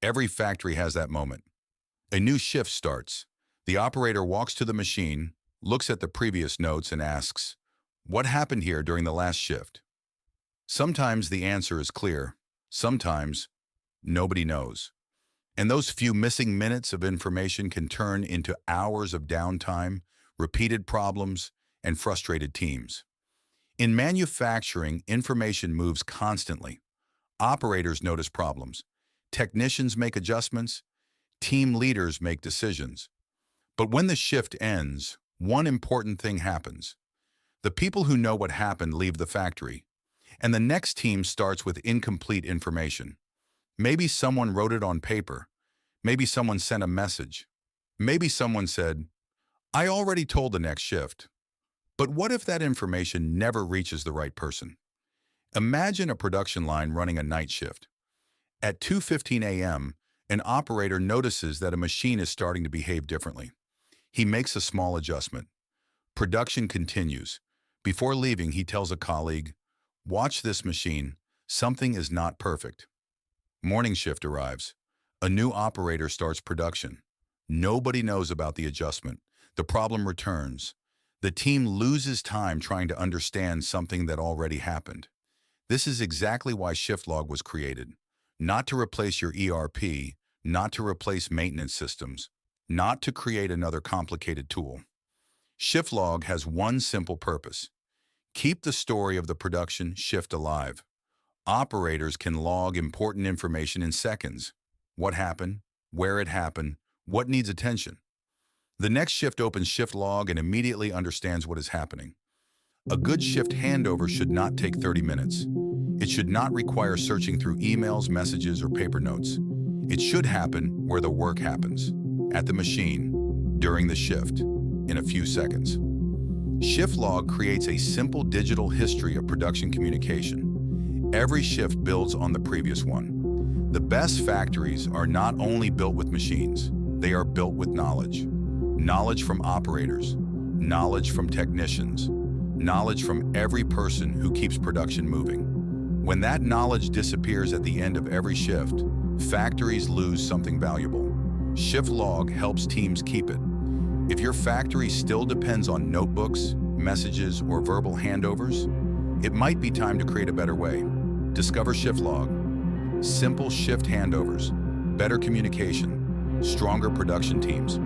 Every factory has that moment. A new shift starts. The operator walks to the machine, looks at the previous notes and asks, "What happened here during the last shift?" Sometimes the answer is clear. Sometimes nobody knows. And those few missing minutes of information can turn into hours of downtime, repeated problems, and frustrated teams. In manufacturing, information moves constantly. Operators notice problems. Technicians make adjustments. Team leaders make decisions. But when the shift ends, one important thing happens. The people who know what happened leave the factory, and the next team starts with incomplete information. Maybe someone wrote it on paper. Maybe someone sent a message. Maybe someone said, "I already told the next shift." But what if that information never reaches the right person? Imagine a production line running a night shift. At 2:15 a.m., an operator notices that a machine is starting to behave differently. He makes a small adjustment. Production continues. Before leaving, he tells a colleague, "Watch this machine. Something is not perfect." Morning shift arrives. A new operator starts production. Nobody knows about the adjustment. The problem returns. The team loses time trying to understand something that already happened. This is exactly why ShiftLog was created. Not to replace your ERP, not to replace maintenance systems, not to create another complicated tool. ShiftLog has one simple purpose: keep the story of the production shift alive. Operators can log important information in seconds. What happened, where it happened, what needs attention. The next shift opens ShiftLog and immediately understands what is happening. A good shift handover should not take 30 minutes. It should not require searching through emails, messages, or paper notes. It should happen where the work happens, at the machine, during the shift, in a few seconds. ShiftLog creates a simple digital history of production communication. Every shift builds on the previous one. The best factories are not only built with machines, they are built with knowledge. Knowledge from operators, knowledge from technicians, knowledge from every person who keeps production moving. When that knowledge disappears at the end of every shift, factories lose something valuable. ShiftLog helps teams keep it. If your factory still depends on notebooks, messages, or verbal handovers, it might be time to create a better way. Discover ShiftLog. Simple shift handovers, better communication, stronger production teams.